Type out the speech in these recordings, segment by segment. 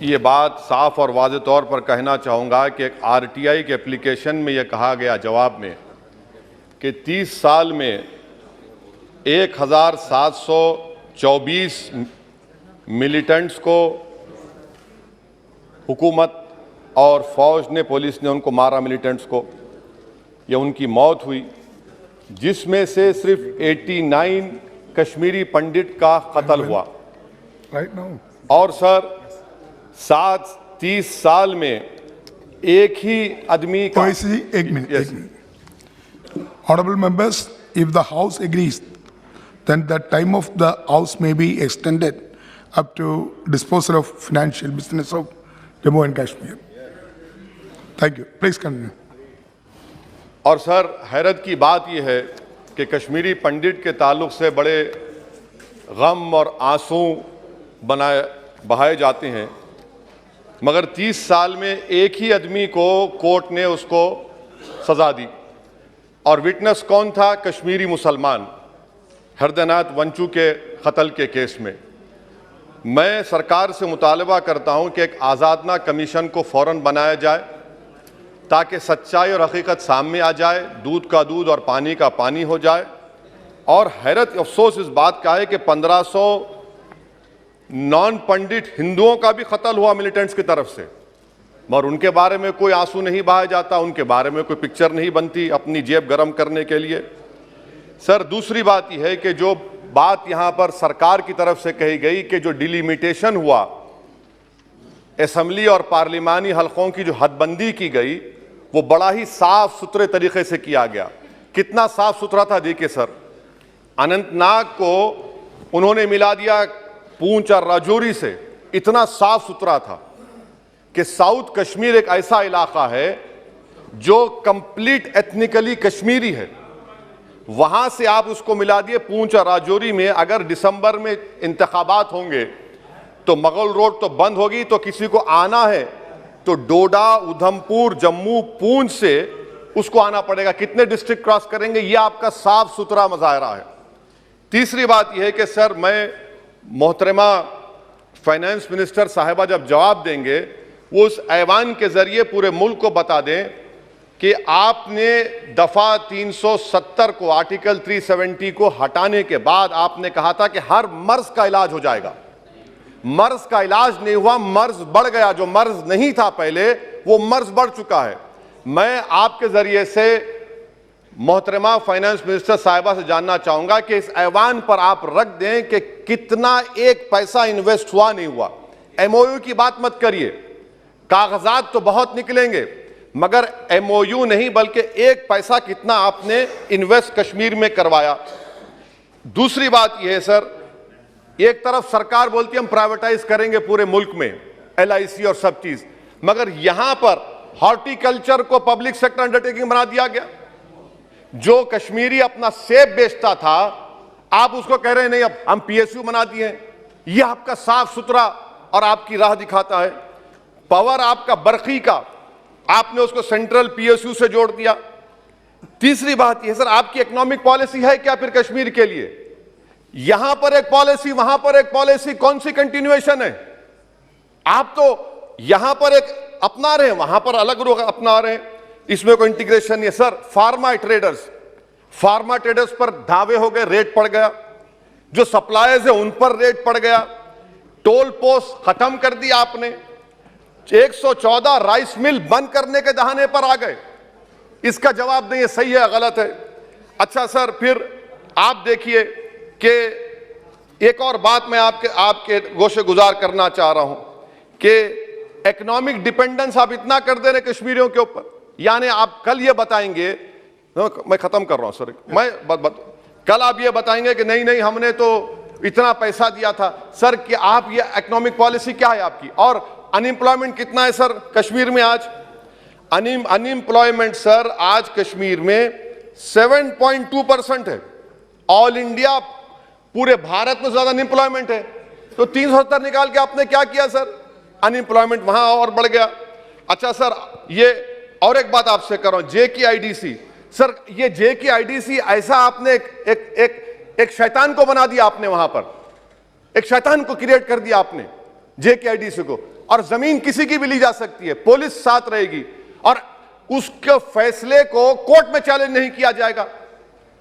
ये बात साफ और वाज़ेह तौर पर कहना चाहूँगा कि एक आरटीआई के एप्लीकेशन में ये कहा गया जवाब में कि 30 साल में 1724 मिलिटेंट्स को हुकूमत और फौज ने, पुलिस ने उनको मारा, मिलिटेंट्स को, ये उनकी मौत हुई, जिसमें से सिर्फ 89 कश्मीरी पंडित का कत्ल हुआ। और सर 30 साल में एक ही आदमी का। एक minute. Honorable members, if the House agrees, then the time of the House may be extended up to disposal of financial business of Jammu and Kashmir. Thank you. Please continue. और sir हैरत की बात यह है कि कश्मीरी पंडित के ताल्लुक से बड़े गम और आंसू बहाए जाते हैं, मगर 30 साल में एक ही आदमी को कोर्ट ने उसको सजा दी, और विटनेस कौन था? कश्मीरी मुसलमान हरदनाथ वंचू के कत्ल के केस में। मैं सरकार से मुतालबा करता हूं कि एक आज़ादना कमीशन को फ़ौरन बनाया जाए ताकि सच्चाई और हकीकत सामने आ जाए, दूध का दूध और पानी का पानी हो जाए। और हैरत अफसोस इस बात का है कि 1500 नॉन पंडित हिंदुओं का भी कत्ल हुआ मिलिटेंट्स की तरफ से, मगर उनके बारे में कोई आंसू नहीं बहाया जाता, उनके बारे में कोई पिक्चर नहीं बनती अपनी जेब गर्म करने के लिए। सर दूसरी बात यह है कि जो बात यहां पर सरकार की तरफ से कही गई कि जो डिलिमिटेशन हुआ, असेंबली और पार्लिमानी हलकों की जो हदबंदी की गई, वो बड़ा ही साफ सुथरे तरीके से किया गया। कितना साफ सुथरा था देखिए सर, अनंतनाग को उन्होंने मिला दिया पूंछ और राजौरी से, इतना साफ सुथरा था कि साउथ कश्मीर एक ऐसा इलाका है जो कंप्लीट एथनिकली कश्मीरी है, वहां से आप उसको मिला दिए पूंछ और राजौरी में। अगर दिसंबर में इंतखाबात होंगे तो मुगल रोड तो बंद होगी, तो किसी को आना है तो डोडा, उधमपुर, जम्मू, पूंछ से उसको आना पड़ेगा। कितने डिस्ट्रिक्ट क्रॉस करेंगे? ये आपका साफ सुथरा मुजाहरा है। तीसरी बात यह है कि सर मैं मोहतरमा फाइनेंस मिनिस्टर साहिबा जब जवाब देंगे, वो उस ऐवान के जरिए पूरे मुल्क को बता दें कि आपने दफा 370 को, आर्टिकल 370 को हटाने के बाद आपने कहा था कि हर मर्ज का इलाज हो जाएगा। मर्ज का इलाज नहीं हुआ, मर्ज बढ़ गया। जो मर्ज नहीं था पहले, वो मर्ज बढ़ चुका है। मैं आपके जरिए से मोहतरमा फाइनेंस मिनिस्टर साहिबा से जानना चाहूंगा कि इस ऐवान पर आप रख दें कि कितना एक पैसा इन्वेस्ट हुआ नहीं हुआ। एमओयू की बात मत करिए, कागजात तो बहुत निकलेंगे, मगर एमओयू नहीं बल्कि एक पैसा कितना आपने इन्वेस्ट कश्मीर में करवाया। दूसरी बात यह है सर, एक तरफ सरकार बोलती है हम प्राइवेटाइज करेंगे पूरे मुल्क में, एलआईसी और सब चीज, मगर यहां पर हॉर्टिकल्चर को पब्लिक सेक्टर अंडरटेकिंग बना दिया गया। जो कश्मीरी अपना सेब बेचता था, आप उसको कह रहे हैं नहीं अब हम पीएसयू बना दिए हैं। यह आपका साफ सुथरा और आपकी राह दिखाता है। पावर आपका बरखी का, आपने उसको सेंट्रल पीएसयू से जोड़ दिया। तीसरी बात यह सर, आपकी इकोनॉमिक पॉलिसी है क्या फिर कश्मीर के लिए? यहां पर एक पॉलिसी, वहां पर एक पॉलिसी, कौन सी कंटिन्यूएशन है? आप तो यहां पर एक अपना रहे हैं, वहां पर अलग लोग अपना रहे हैं, इसमें कोई इंटीग्रेशन नहीं है। सर फार्मा ट्रेडर्स पर दावे हो गए, रेट पड़ गया। जो सप्लायर्स है उन पर रेट पड़ गया। टोल पोस्ट खत्म कर दिया आपने। 114 राइस मिल बंद करने के दहाने पर आ गए। इसका जवाब नहीं है सही है गलत है। अच्छा सर, फिर आप देखिए कि एक और बात मैं आपके गोशे गुजार करना चाह रहा हूं कि इकोनॉमिक डिपेंडेंस आप इतना कर दे रहे कश्मीरियों के ऊपर। यानी आप कल ये बताएंगे, मैं खत्म कर रहा हूं सर, कल आप ये बताएंगे कि नहीं हमने तो इतना पैसा दिया था। सर कि आप ये इकोनॉमिक पॉलिसी क्या है आपकी? और अनएम्प्लॉयमेंट कितना है सर कश्मीर में आज? अनएम्प्लॉयमेंट सर आज कश्मीर में 7.2% है। ऑल इंडिया पूरे भारत में ज्यादा अनएम्प्लॉयमेंट है। तो 370 निकाल के आपने क्या किया सर? अनएम्प्लॉयमेंट वहां और बढ़ गया। अच्छा सर, ये और एक बात आपसे कर रहा हूं, JKIDC सर, ये JKIDC ऐसा आपने एक शैतान को बना दिया आपने, वहां पर एक शैतान को क्रिएट कर दिया आपने JKIDC को। और जमीन किसी की भी ली जा सकती है, पुलिस साथ रहेगी और उसके फैसले को कोर्ट में चैलेंज नहीं किया जाएगा।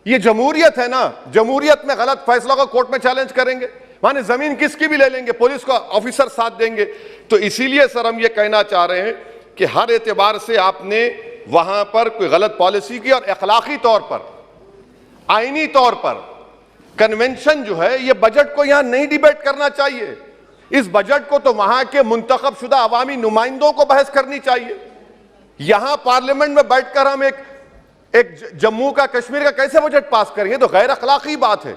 ये जमहूरियत है ना, जमहूरियत में गलत फैसलों को कोर्ट में चैलेंज करेंगे, माने जमीन किसकी भी ले लेंगे, पुलिस को ऑफिसर साथ देंगे। तो इसीलिए सर हम ये कहना चाह रहे हैं कि हर एतबार से आपने वहां पर कोई गलत पॉलिसी की और अखलाकी तौर पर, आईनी तौर पर कन्वेंशन जो है, ये बजट को यहां नहीं डिबेट करना चाहिए। इस बजट को तो वहां के मुंतखब शुदा अवामी नुमाइंदों को बहस करनी चाहिए। यहां पार्लियामेंट में बैठकर हम एक जम्मू का, कश्मीर का कैसे बजट पास करेंगे? तो गैर अखलाकी बात है,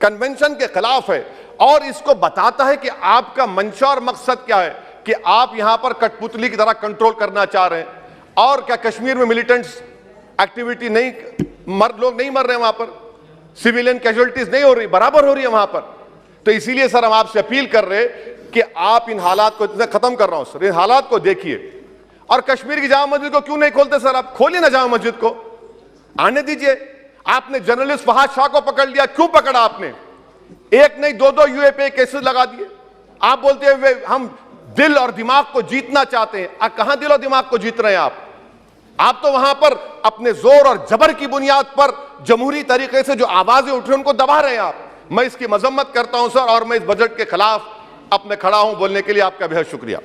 कन्वेंशन के खिलाफ है और इसको बताता है कि आपका मंशा और मकसद क्या है, कि आप यहां पर कठपुतली की तरह कंट्रोल करना चाह रहे हैं। और क्या कश्मीर में मिलिटेंट्स एक्टिविटी नहीं, लोग नहीं मर रहे हैं वहां पर, सिविलियन कैजुअलिटीज नहीं हो रही, बराबर हो रही है वहां पर। तो इसीलिए सर हम आपसे अपील कर रहे हैं कि आप इन हालात को, खत्म कर रहा हूं सर, इन हालात को देखिए। और कश्मीर की जामा मस्जिद को क्यों नहीं खोलते सर? आप खोलिए ना जामा मस्जिद को, आने दीजिए। आपने जर्नलिस्ट फहाद शाह को पकड़ लिया, क्यों पकड़ा आपने? एक नहीं दो यूएपीए केसेस लगा दिए। आप बोलते हैं हम दिल और दिमाग को जीतना चाहते हैं। कहां दिल और दिमाग को जीत रहे हैं आप तो वहां पर अपने जोर और जबर की बुनियाद पर जमहूरी तरीके से जो आवाजें उठ रही उनको दबा रहे हैं आप। मैं इसकी मजम्मत करता हूं सर, और मैं इस बजट के खिलाफ अब मैं खड़ा हूं। बोलने के लिए आपका बेहद शुक्रिया।